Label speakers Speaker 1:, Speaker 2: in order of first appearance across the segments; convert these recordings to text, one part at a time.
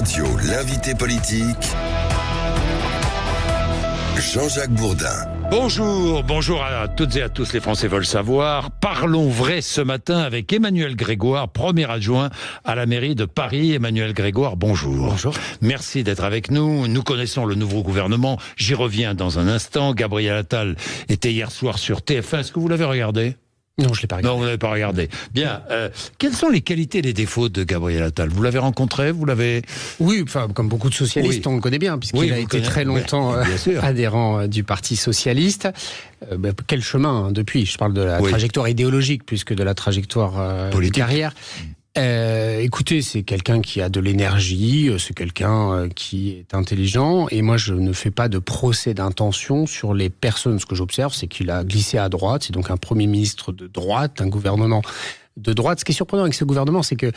Speaker 1: Radio, l'invité politique, Jean-Jacques Bourdin.
Speaker 2: Bonjour à toutes et à tous, les Français veulent savoir. Parlons vrai ce matin avec Emmanuel Grégoire, premier adjoint à la mairie de Paris. Emmanuel Grégoire, bonjour.
Speaker 3: Bonjour.
Speaker 2: Merci d'être avec nous. Nous connaissons le nouveau gouvernement. J'y reviens dans un instant. Gabriel Attal était hier soir sur TF1. Est-ce que vous l'avez regardé ?
Speaker 3: Non, je ne l'ai pas regardé.
Speaker 2: Non, vous n'avez pas regardé. Bien. Quels sont les qualités et les défauts de Gabriel Attal ? Vous l'avez rencontré ? Vous l'avez...
Speaker 3: Oui, enfin, comme beaucoup de socialistes, on le connaît bien, puisqu'il a été très longtemps adhérent du Parti socialiste. Quel chemin depuis ? Je parle de la trajectoire idéologique plus que de la trajectoire de carrière. Écoutez, c'est quelqu'un qui a de l'énergie, c'est quelqu'un qui est intelligent, et moi je ne fais pas de procès d'intention sur les personnes. Ce que j'observe, c'est qu'il a glissé à droite, c'est donc un Premier ministre de droite, un gouvernement de droite. Ce qui est surprenant avec ce gouvernement, c'est que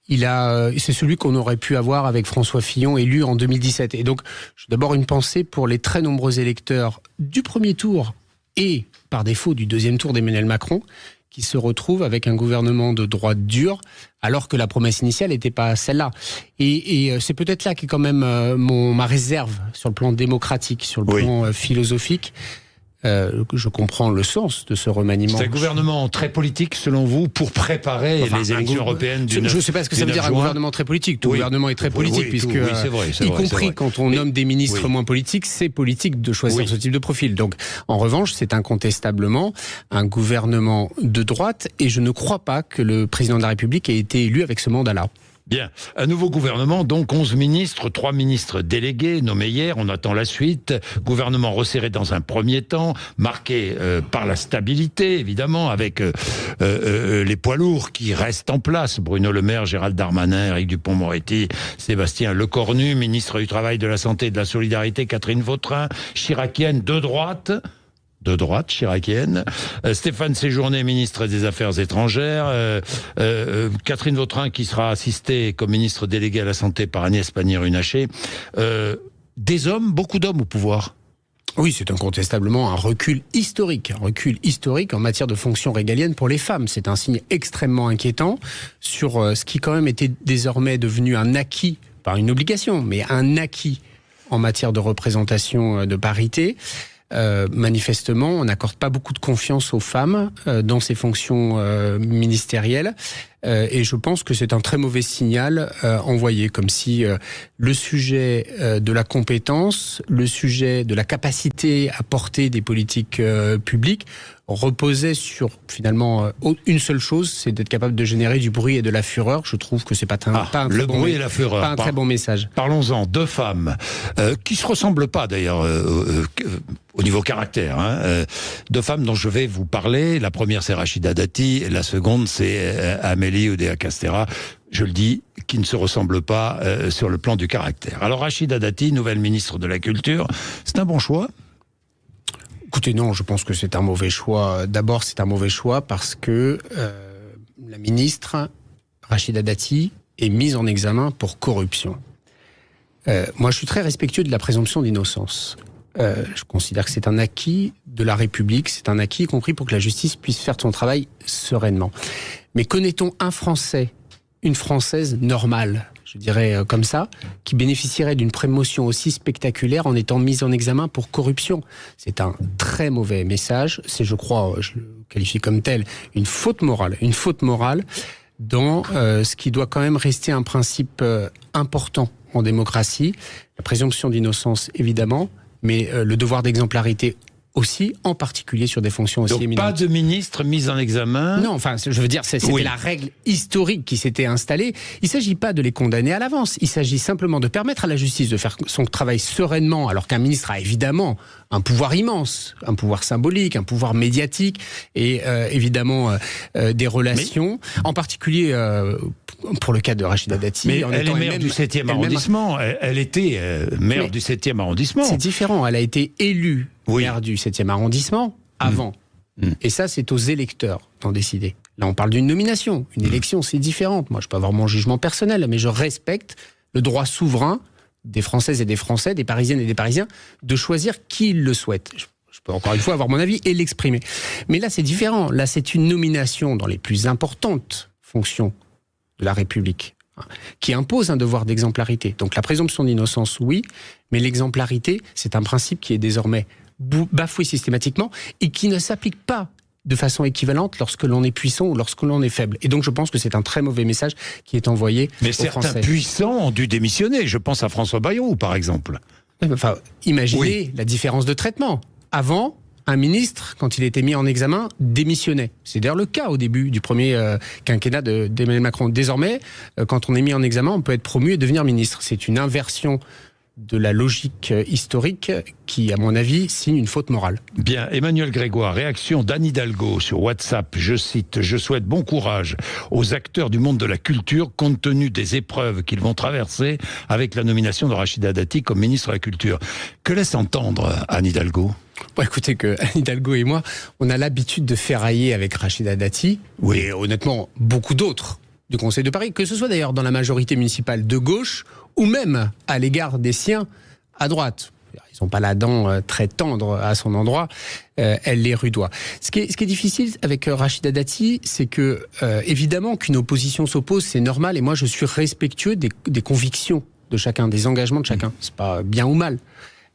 Speaker 3: c'est celui qu'on aurait pu avoir avec François Fillon, élu en 2017. Et donc, j'ai d'abord une pensée pour les très nombreux électeurs du premier tour et, par défaut, du deuxième tour d'Emmanuel Macron, qui se retrouve avec un gouvernement de droite dure, alors que la promesse initiale n'était pas celle-là. Et c'est peut-être là qu'est quand même ma réserve sur le plan démocratique, sur le plan philosophique. Je comprends le sens de ce remaniement.
Speaker 2: C'est un gouvernement très politique, selon vous, pour préparer les élections européennes du 9
Speaker 3: Je ne sais pas ce que ça veut dire, un gouvernement très politique. Tout gouvernement est très politique, puisque, y compris quand on nomme des ministres moins politiques, c'est politique de choisir ce type de profil. Donc, en revanche, c'est incontestablement un gouvernement de droite, et je ne crois pas que le président de la République ait été élu avec ce mandat-là.
Speaker 2: Bien. Un nouveau gouvernement, donc 11 ministres, 3 ministres délégués nommés hier. On attend la suite. Gouvernement resserré dans un premier temps, marqué par la stabilité, évidemment, avec les poids lourds qui restent en place. Bruno Le Maire, Gérald Darmanin, Éric Dupond-Moretti, Sébastien Lecornu, ministre du Travail, de la Santé et de la Solidarité, Catherine Vautrin, chiracienne de droite chiracienne, Stéphane Séjourné, ministre des Affaires étrangères, Catherine Vautrin qui sera assistée comme ministre déléguée à la Santé par Agnès Pannier-Runacher. Des hommes, beaucoup d'hommes au pouvoir.
Speaker 3: Oui, c'est incontestablement un recul historique en matière de fonctions régaliennes pour les femmes. C'est un signe extrêmement inquiétant sur ce qui quand même était désormais devenu un acquis, pas une obligation, mais un acquis en matière de représentation de parité. Manifestement, on n'accorde pas beaucoup de confiance aux femmes dans ces fonctions ministérielles. Et je pense que c'est un très mauvais signal envoyé, comme si le sujet de la compétence, le sujet de la capacité à porter des politiques publiques reposait sur finalement une seule chose, c'est d'être capable de générer du bruit et de la fureur. Je trouve que c'est pas un
Speaker 2: le bruit et la fureur.
Speaker 3: Pas un très bon message.
Speaker 2: Parlons-en, 2 femmes qui se ressemblent pas d'ailleurs au niveau caractère. 2 femmes dont je vais vous parler. La première c'est Rachida Dati, et la seconde c'est Amélie Oudéa-Castéra. Je le dis, qui ne se ressemblent pas sur le plan du caractère. Alors Rachida Dati, nouvelle ministre de la Culture, c'est un bon choix ?
Speaker 3: Écoutez, non, je pense que c'est un mauvais choix. D'abord, c'est un mauvais choix parce que la ministre, Rachida Dati, est mise en examen pour corruption. Moi, je suis très respectueux de la présomption d'innocence. Je considère que c'est un acquis de la République, c'est un acquis, y compris pour que la justice puisse faire son travail sereinement. Mais connaît-on un Français, une Française normale, je dirais comme ça, qui bénéficierait d'une promotion aussi spectaculaire en étant mise en examen pour corruption? C'est un très mauvais message. C'est, je crois, je le qualifie comme tel, une faute morale dans ce qui doit quand même rester un principe important en démocratie. La présomption d'innocence, évidemment, mais le devoir d'exemplarité aussi, en particulier sur des fonctions aussi éminentes.
Speaker 2: Donc pas de ministre mis en examen.
Speaker 3: Non, enfin, je veux dire, c'était la règle historique qui s'était installée. Il ne s'agit pas de les condamner à l'avance. Il s'agit simplement de permettre à la justice de faire son travail sereinement, alors qu'un ministre a évidemment un pouvoir immense, un pouvoir symbolique, un pouvoir médiatique et évidemment des relations, en particulier pour le cas de Rachida Dati.
Speaker 2: Mais elle est maire du 7e arrondissement. Elle était maire du 7e arrondissement.
Speaker 3: C'est différent. Elle a été élue maire du 7e arrondissement avant. Et ça, c'est aux électeurs d'en décider. Là, on parle d'une nomination. Une élection, c'est différent. Moi, je peux avoir mon jugement personnel, mais je respecte le droit souverain des Françaises et des Français, des Parisiennes et des Parisiens, de choisir qui ils le souhaitent. Je peux encore une fois avoir mon avis et l'exprimer. Mais là, c'est différent. Là, c'est une nomination dans les plus importantes fonctions de la République. qui impose un devoir d'exemplarité. Donc la présomption d'innocence, oui, mais l'exemplarité, c'est un principe qui est désormais bafoué systématiquement et qui ne s'applique pas de façon équivalente lorsque l'on est puissant ou lorsque l'on est faible. Et donc je pense que c'est un très mauvais message qui est envoyé aux Français.
Speaker 2: Mais certains puissants ont dû démissionner. Je pense à François Bayrou, par exemple.
Speaker 3: Enfin, imaginez la différence de traitement. Avant, un ministre, quand il était mis en examen, démissionnait. C'est d'ailleurs le cas au début du premier quinquennat d'Emmanuel Macron. Désormais, quand on est mis en examen, on peut être promu et devenir ministre. C'est une inversion de la logique historique qui, à mon avis, signe une faute morale.
Speaker 2: Bien, Emmanuel Grégoire, réaction d'Anne Hidalgo sur WhatsApp, je cite, « Je souhaite bon courage aux acteurs du monde de la culture compte tenu des épreuves qu'ils vont traverser avec la nomination de Rachida Dati comme ministre de la Culture ». Que laisse entendre Anne Hidalgo ?
Speaker 3: Bon, écoutez, que Anne Hidalgo et moi, on a l'habitude de ferrailler avec Rachida Dati, et honnêtement, beaucoup d'autres du Conseil de Paris, que ce soit d'ailleurs dans la majorité municipale de gauche ou même à l'égard des siens à droite. Ils n'ont pas la dent très tendre à son endroit, elle les rudoie. Ce qui est difficile avec Rachida Dati, c'est que évidemment qu'une opposition s'oppose, c'est normal, et moi je suis respectueux des convictions de chacun, des engagements de chacun. C'est pas bien ou mal.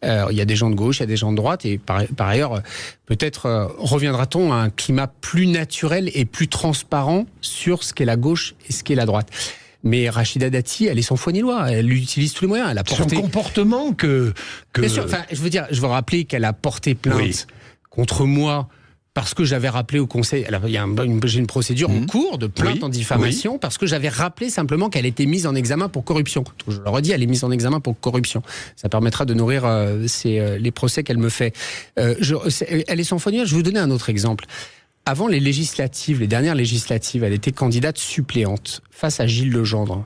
Speaker 3: Il y a des gens de gauche, il y a des gens de droite, et par ailleurs, peut-être reviendra-t-on à un climat plus naturel et plus transparent sur ce qu'est la gauche et ce qu'est la droite. Mais Rachida Dati, elle est sans foi ni loi, elle utilise tous les moyens. Elle a porté...
Speaker 2: Son comportement que...
Speaker 3: Bien sûr, enfin, je veux rappeler qu'elle a porté plainte contre moi parce que j'avais rappelé au Conseil, j'ai une procédure en cours de plainte en diffamation parce que j'avais rappelé simplement qu'elle était mise en examen pour corruption. Je le redis, elle est mise en examen pour corruption. Ça permettra de nourrir les procès qu'elle me fait. Elle est sans foi ni loi. Je vais vous donner un autre exemple. Avant les législatives, les dernières législatives, elle était candidate suppléante face à Gilles Legendre,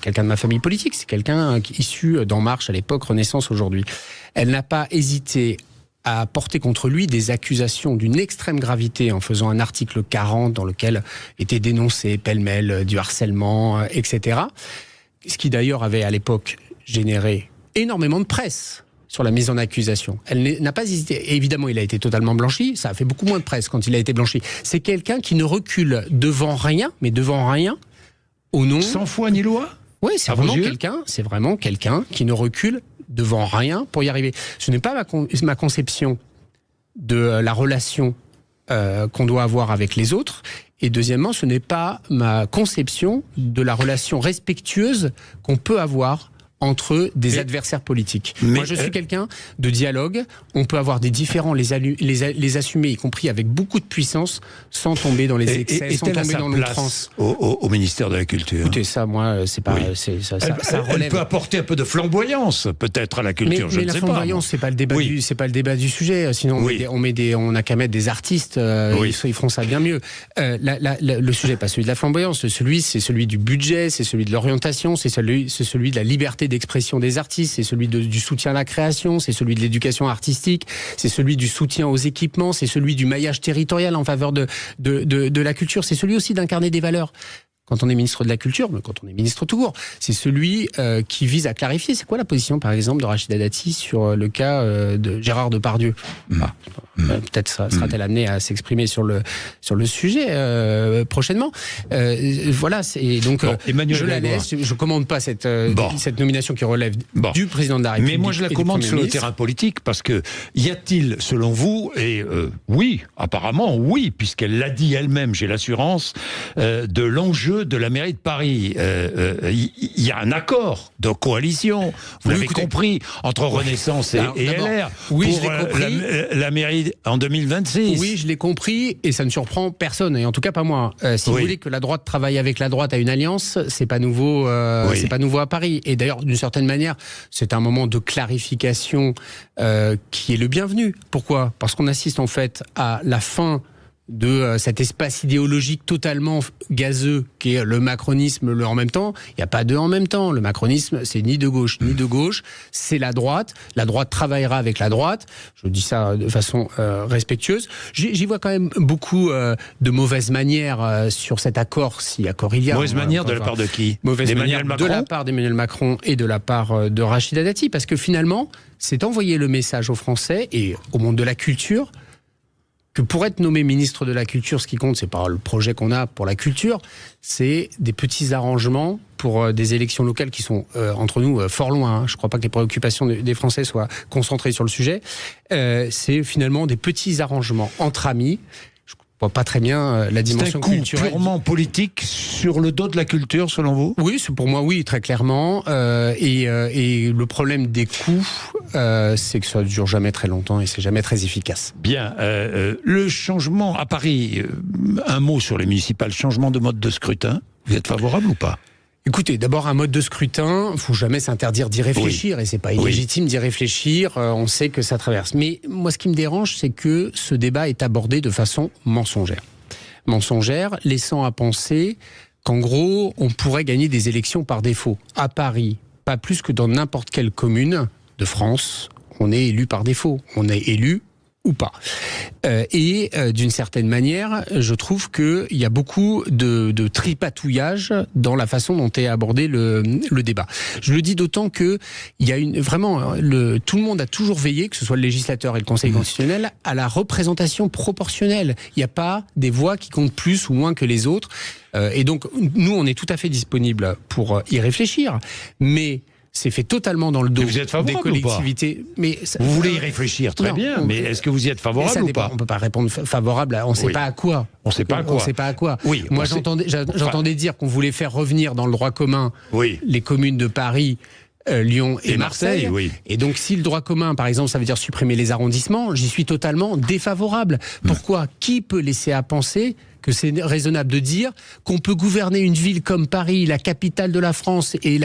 Speaker 3: quelqu'un de ma famille politique, c'est quelqu'un issu d'En Marche à l'époque, Renaissance aujourd'hui. Elle n'a pas hésité à porter contre lui des accusations d'une extrême gravité en faisant un article 40 dans lequel était dénoncé pêle-mêle du harcèlement, etc. Ce qui d'ailleurs avait à l'époque généré énormément de presse sur la mise en accusation. Elle n'a pas hésité. Et évidemment, il a été totalement blanchi. Ça a fait beaucoup moins de presse quand il a été blanchi. C'est quelqu'un qui ne recule devant rien, mais devant rien, au nom...
Speaker 2: Sans foi ni loi ?
Speaker 3: Oui, c'est vraiment quelqu'un qui ne recule devant rien pour y arriver. Ce n'est pas ma conception de la relation qu'on doit avoir avec les autres. Et deuxièmement, ce n'est pas ma conception de la relation respectueuse qu'on peut avoir entre des adversaires politiques. Moi, je suis quelqu'un de dialogue. On peut avoir des différends, les assumer, y compris avec beaucoup de puissance, sans tomber dans les excès, sans tomber dans l'outrance.
Speaker 2: Au ministère de la Culture.
Speaker 3: Écoutez, ça, moi, c'est pas... ça relève.
Speaker 2: Elle peut apporter un peu de flamboyance, peut-être, à la culture,
Speaker 3: mais la flamboyance, c'est pas le débat c'est pas le débat du sujet. Sinon, on n'a qu'à mettre des artistes, ils feront ça bien mieux. Le sujet n'est pas celui de la flamboyance. C'est celui du budget, c'est celui de l'orientation, c'est celui de la liberté d'expression des artistes, c'est celui du soutien à la création, c'est celui de l'éducation artistique, c'est celui du soutien aux équipements, c'est celui du maillage territorial en faveur de la culture, c'est celui aussi d'incarner des valeurs. Quand on est ministre de la Culture, mais quand on est ministre tout court, c'est celui qui vise à clarifier. C'est quoi la position, par exemple, de Rachida Dati sur le cas de Gérard Depardieu ? Peut-être sera-t-elle amenée à s'exprimer sur le sujet prochainement. Voilà, donc je la laisse. Je commande pas cette nomination qui relève du président de la République.
Speaker 2: Mais moi, je la commande sur le terrain politique parce que y a-t-il, selon vous, et oui, apparemment oui, puisqu'elle l'a dit elle-même, j'ai l'assurance, de l'enjeu de la mairie de Paris. Il y a un accord de coalition, vous l'avez compris, entre Renaissance et LR pour la mairie en 2026.
Speaker 3: Oui, je l'ai compris, et ça ne surprend personne, et en tout cas pas moi. Si vous voulez que la droite travaille avec la droite à une alliance, c'est pas nouveau, c'est pas nouveau à Paris. Et d'ailleurs, d'une certaine manière, c'est un moment de clarification qui est le bienvenu. Pourquoi ? Parce qu'on assiste en fait à la fin de cet espace idéologique totalement gazeux qui est le macronisme en même temps. Il n'y a pas deux en même temps. Le macronisme, c'est ni de gauche ni de gauche, c'est la droite. La droite travaillera avec la droite. Je dis ça de façon respectueuse. J'y vois quand même beaucoup de mauvaises manières sur cet accord, si accord il y a.
Speaker 2: Mauvaise manière de la part de qui ?
Speaker 3: Mauvaise manière de la part d'Emmanuel Macron et de la part de Rachida Dati, parce que finalement, c'est envoyer le message aux Français et au monde de la culture que pour être nommé ministre de la Culture, ce qui compte, c'est pas le projet qu'on a pour la culture, c'est des petits arrangements pour des élections locales qui sont, entre nous, fort loin. Je ne crois pas que les préoccupations des Français soient concentrées sur le sujet. C'est finalement des petits arrangements entre amis. Je ne vois pas très bien la dimension culturelle.
Speaker 2: C'est un coup purement politique sur le dos de la culture, selon vous ?
Speaker 3: Oui, pour moi, oui, très clairement. Et le problème des coûts, c'est que ça ne dure jamais très longtemps et c'est jamais très efficace.
Speaker 2: Bien. Le changement à Paris, un mot sur les municipales, changement de mode de scrutin, vous êtes favorable ou pas ?
Speaker 3: Écoutez, d'abord un mode de scrutin, il ne faut jamais s'interdire d'y réfléchir, et c'est pas illégitime d'y réfléchir, on sait que ça traverse. Mais moi ce qui me dérange, c'est que ce débat est abordé de façon mensongère. Mensongère, laissant à penser qu'en gros, on pourrait gagner des élections par défaut. À Paris, pas plus que dans n'importe quelle commune de France, on est élu par défaut. On est élu ou pas. D'une certaine manière, je trouve qu'il y a beaucoup de tripatouillage dans la façon dont est abordé le débat. Je le dis d'autant que il y a tout le monde a toujours veillé, que ce soit le législateur et le Conseil constitutionnel, à la représentation proportionnelle. Il n'y a pas des voix qui comptent plus ou moins que les autres. Et donc, nous, on est tout à fait disponible pour y réfléchir. Mais c'est fait totalement dans le dos des collectivités.
Speaker 2: Mais vous voulez y réfléchir, très bien, mais est-ce que vous y êtes favorable ou pas ?
Speaker 3: On ne peut pas répondre favorable, on ne sait pas à quoi.
Speaker 2: On ne sait pas à quoi.
Speaker 3: Oui, moi, j'entendais dire qu'on voulait faire revenir dans le droit commun les communes de Paris, Lyon et Marseille. Et donc, si le droit commun, par exemple, ça veut dire supprimer les arrondissements, j'y suis totalement défavorable. Pourquoi ? Qui peut laisser à penser que c'est raisonnable de dire qu'on peut gouverner une ville comme Paris, la capitale de la France, et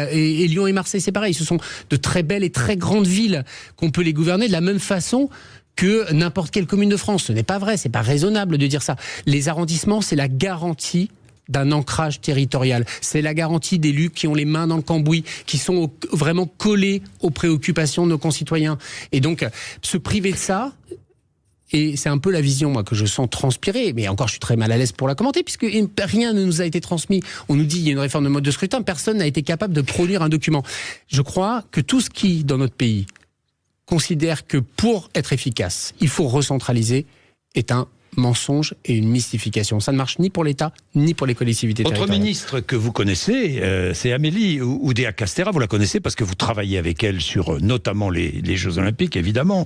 Speaker 3: Lyon et Marseille, c'est pareil. Ce sont de très belles et très grandes villes qu'on peut les gouverner de la même façon que n'importe quelle commune de France. Ce n'est pas vrai, c'est pas raisonnable de dire ça. Les arrondissements, c'est la garantie d'un ancrage territorial. C'est la garantie d'élus qui ont les mains dans le cambouis, qui sont vraiment collés aux préoccupations de nos concitoyens. Et donc, se priver de ça... Et c'est un peu la vision, moi, que je sens transpirer. Mais encore, je suis très mal à l'aise pour la commenter, puisque rien ne nous a été transmis. On nous dit qu'il y a une réforme de mode de scrutin. Personne n'a été capable de produire un document. Je crois que tout ce qui, dans notre pays, considère que pour être efficace, il faut recentraliser, est un mensonge et une mystification. Ça ne marche ni pour l'État, ni pour les collectivités territoriales.
Speaker 2: Autre ministre que vous connaissez, c'est Amélie Oudéa-Castéra. Vous la connaissez parce que vous travaillez avec elle sur notamment les Jeux Olympiques, évidemment.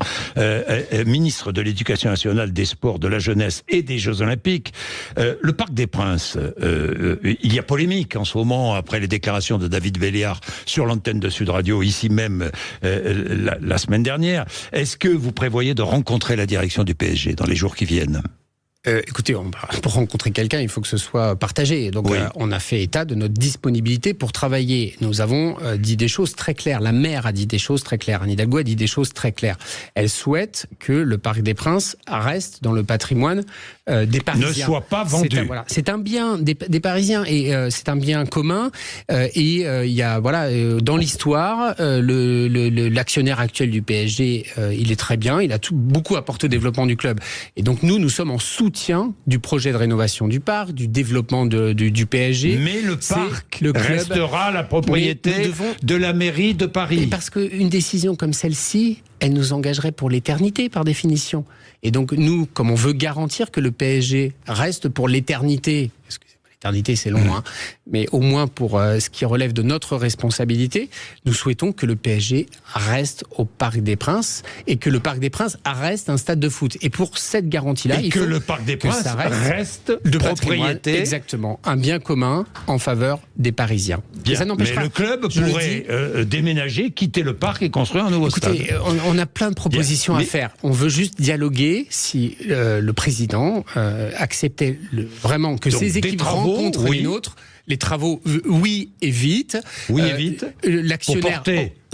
Speaker 2: Ministre de l'Éducation nationale, des Sports, de la Jeunesse et des Jeux Olympiques. Le Parc des Princes, il y a polémique en ce moment après les déclarations de David Béliard sur l'antenne de Sud Radio, ici même la semaine dernière. Est-ce que vous prévoyez de rencontrer la direction du PSG dans les jours qui viennent ?
Speaker 3: Écoutez, pour rencontrer quelqu'un, il faut que ce soit partagé. Donc, on a fait état de notre disponibilité pour travailler. Nous avons dit des choses très claires. La maire a dit des choses très claires. Anne Hidalgo a dit des choses très claires. Elle souhaite que le Parc des Princes reste dans le patrimoine des Parisiens.
Speaker 2: Ne soit pas vendu.
Speaker 3: C'est un bien des Parisiens et c'est un bien commun. Il y a dans l'histoire, l'actionnaire actuel du PSG, il est très bien. Il a beaucoup apporté au développement du club. Et donc nous sommes en soutien du projet de rénovation du parc, du développement du PSG.
Speaker 2: Mais le parc restera la propriété de la mairie de Paris.
Speaker 3: Et parce qu'une décision comme celle-ci, elle nous engagerait pour l'éternité, par définition. Et donc nous, comme on veut garantir que le PSG reste pour l'éternité, parce que l'éternité c'est long, mais au moins pour ce qui relève de notre responsabilité, nous souhaitons que le PSG reste au Parc des Princes et que le Parc des Princes reste un stade de foot. Et pour cette garantie-là,
Speaker 2: il faut que le Parc des Princes reste de propriété.
Speaker 3: Exactement, un bien commun en faveur des Parisiens.
Speaker 2: Bien, ça n'empêche pas. Le club pourrait déménager, quitter le parc et construire un nouveau stade.
Speaker 3: On a plein de propositions à faire. On veut juste dialoguer si le président acceptait vraiment que ces équipes rencontrent une autre. Les travaux, et vite. L'actionnaire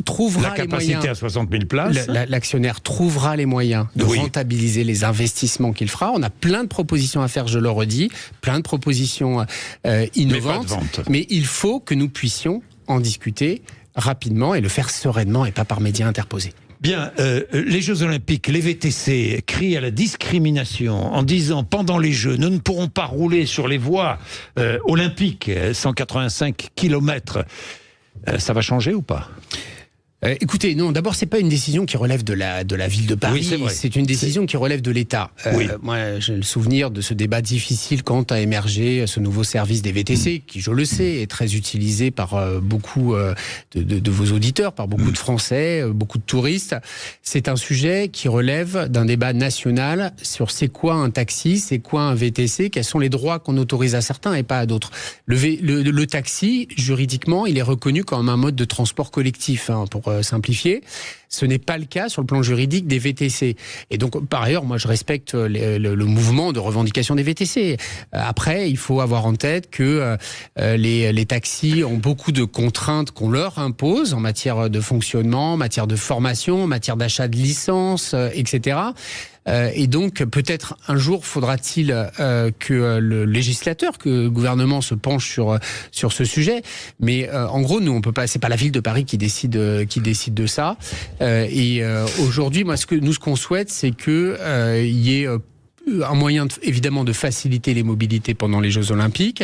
Speaker 3: trouvera
Speaker 2: la capacité à 60 000 places.
Speaker 3: L'actionnaire trouvera les moyens de rentabiliser les investissements qu'il fera. On a plein de propositions à faire, je le redis, plein de propositions innovantes. Mais il faut que nous puissions en discuter rapidement et le faire sereinement et pas par médias interposés.
Speaker 2: Bien, les Jeux Olympiques, les VTC crient à la discrimination en disant pendant les Jeux, nous ne pourrons pas rouler sur les voies olympiques, 185 km. Ça va changer ou pas ?
Speaker 3: Écoutez, non, d'abord, c'est pas une décision qui relève de la ville de Paris, c'est une décision qui relève de l'État. Moi, j'ai le souvenir de ce débat difficile quand a émergé ce nouveau service des VTC, qui, je le sais, est très utilisé par beaucoup de vos auditeurs, par beaucoup de Français, beaucoup de touristes. C'est un sujet qui relève d'un débat national sur c'est quoi un taxi, c'est quoi un VTC, quels sont les droits qu'on autorise à certains et pas à d'autres. Le taxi, juridiquement, il est reconnu comme un mode de transport collectif, pour simplifier. Ce n'est pas le cas sur le plan juridique des VTC. Et donc, par ailleurs, moi, je respecte le mouvement de revendication des VTC. Après, il faut avoir en tête que les taxis ont beaucoup de contraintes qu'on leur impose en matière de fonctionnement, en matière de formation, en matière d'achat de licences, etc. Et donc, peut-être un jour, faudra-t-il que le législateur, que le gouvernement se penche sur ce sujet. Mais en gros, nous, on peut pas. C'est pas la ville de Paris qui décide de ça. Aujourd'hui, moi, ce qu'on souhaite, c'est que y ait un moyen évidemment de faciliter les mobilités pendant les Jeux Olympiques.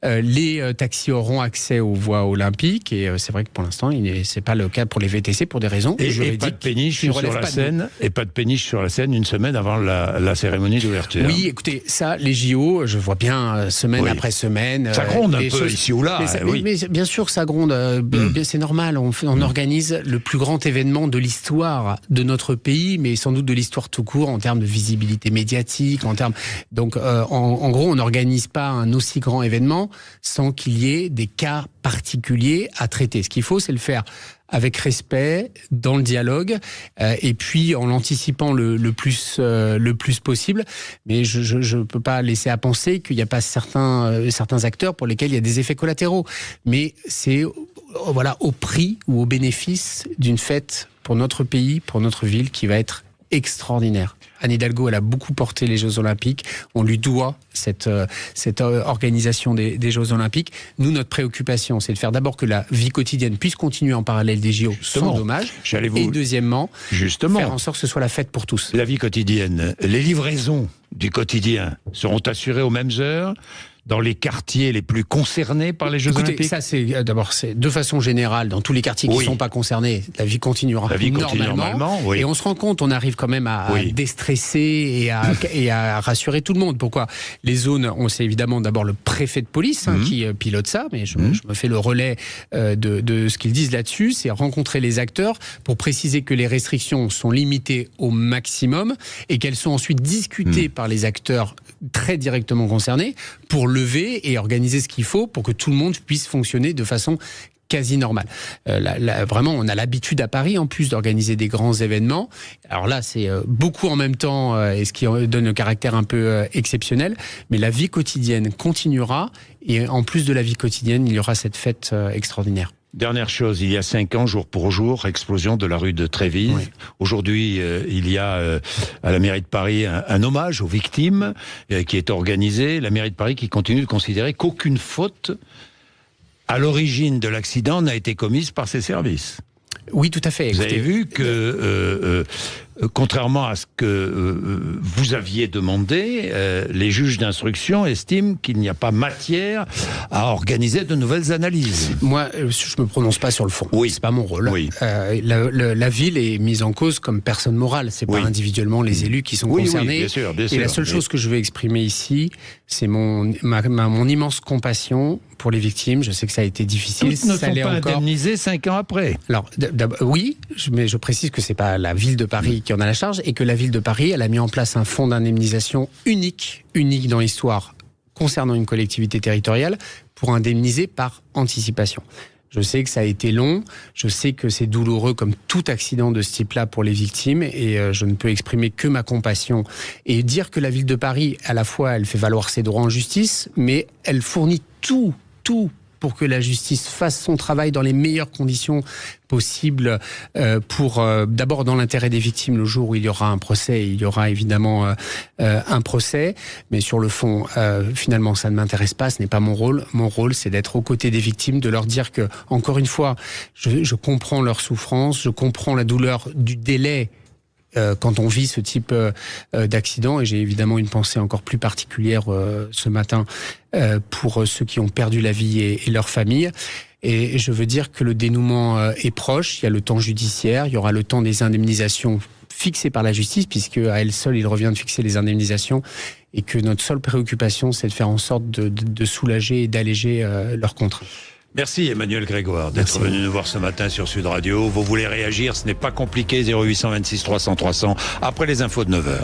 Speaker 3: Les taxis auront accès aux voies olympiques et c'est vrai que pour l'instant, c'est pas le cas pour les VTC pour des raisons juridiques.
Speaker 2: Et pas de péniche sur la scène. Et pas de péniche sur la scène une semaine avant la cérémonie d'ouverture.
Speaker 3: Oui, écoutez, ça, les JO, je vois bien semaine après semaine.
Speaker 2: Ça gronde un peu ici ou là.
Speaker 3: Mais bien sûr, ça gronde. C'est normal. On organise le plus grand événement de l'histoire de notre pays, mais sans doute de l'histoire tout court en termes de visibilité médiatique. Donc, en gros, on n'organise pas un aussi grand événement sans qu'il y ait des cas particuliers à traiter. Ce qu'il faut, c'est le faire avec respect, dans le dialogue, et puis en l'anticipant le plus possible. Mais je peux pas laisser à penser qu'il n'y a pas certains acteurs pour lesquels il y a des effets collatéraux. Mais c'est au prix ou au bénéfice d'une fête pour notre pays, pour notre ville, qui va être extraordinaire. Anne Hidalgo, elle a beaucoup porté les Jeux Olympiques. On lui doit cette organisation des Jeux Olympiques. Nous, notre préoccupation, c'est de faire d'abord que la vie quotidienne puisse continuer en parallèle des JO sans dommage. Et deuxièmement, faire en sorte que ce soit la fête pour tous.
Speaker 2: La vie quotidienne. Les livraisons du quotidien seront assurées aux mêmes heures dans les quartiers les plus concernés par les Jeux Olympiques?
Speaker 3: Ça, c'est de façon générale, dans tous les quartiers qui ne sont pas concernés, la vie continuera normalement. Et on se rend compte, on arrive quand même à déstresser et à rassurer tout le monde. Pourquoi? Les zones, on sait évidemment d'abord le préfet de police qui pilote ça, mais je me fais le relais de ce qu'ils disent là-dessus, c'est rencontrer les acteurs pour préciser que les restrictions sont limitées au maximum et qu'elles sont ensuite discutées par les acteurs très directement concernés pour lever et organiser ce qu'il faut pour que tout le monde puisse fonctionner de façon quasi normale. Vraiment, on a l'habitude à Paris, en plus, d'organiser des grands événements. Alors là, c'est beaucoup en même temps, et ce qui donne un caractère un peu exceptionnel. Mais la vie quotidienne continuera, et en plus de la vie quotidienne, il y aura cette fête extraordinaire.
Speaker 2: Dernière chose, il y a 5 ans, jour pour jour, explosion de la rue de Trévise. Oui. Aujourd'hui, il y a à la mairie de Paris un hommage aux victimes qui est organisé. La mairie de Paris qui continue de considérer qu'aucune faute à l'origine de l'accident n'a été commise par ses services.
Speaker 3: Oui, tout à fait.
Speaker 2: Vous avez vu que, contrairement à ce que vous aviez demandé, les juges d'instruction estiment qu'il n'y a pas matière à organiser de nouvelles analyses.
Speaker 3: Moi, je me prononce pas sur le fond.
Speaker 2: Oui.
Speaker 3: C'est pas mon rôle.
Speaker 2: Oui.
Speaker 3: La ville est mise en cause comme personne morale. C'est pas individuellement les élus qui sont concernés.
Speaker 2: Oui, bien sûr, bien sûr.
Speaker 3: Et la seule chose que je veux exprimer ici, c'est mon immense compassion pour les victimes. Je sais que ça a été difficile.
Speaker 2: Toutes ne sont pas indemnisées 5 ans après.
Speaker 3: Alors, oui, mais je précise que c'est pas la ville de Paris qui en a la charge et que la ville de Paris, elle a mis en place un fonds d'indemnisation unique dans l'histoire concernant une collectivité territoriale pour indemniser par anticipation. Je sais que ça a été long, je sais que c'est douloureux comme tout accident de ce type-là pour les victimes et je ne peux exprimer que ma compassion et dire que la ville de Paris, à la fois, elle fait valoir ses droits en justice, mais elle fournit tout pour que la justice fasse son travail dans les meilleures conditions possibles d'abord dans l'intérêt des victimes le jour où il y aura un procès, il y aura évidemment un procès, mais sur le fond, finalement, ça ne m'intéresse pas, ce n'est pas mon rôle. Mon rôle, c'est d'être aux côtés des victimes, de leur dire que, encore une fois, je comprends leur souffrance, je comprends la douleur du délai quand on vit ce type d'accident, et j'ai évidemment une pensée encore plus particulière ce matin pour ceux qui ont perdu la vie et leur famille. Et je veux dire que le dénouement est proche. Il y a le temps judiciaire, il y aura le temps des indemnisations fixées par la justice, puisque à elle seule, il revient de fixer les indemnisations, et que notre seule préoccupation, c'est de faire en sorte de soulager et d'alléger leurs contraintes.
Speaker 2: Merci Emmanuel Grégoire d'être venu nous voir ce matin sur Sud Radio. Vous voulez réagir, ce n'est pas compliqué, 0826 300 300, après les infos de 9h.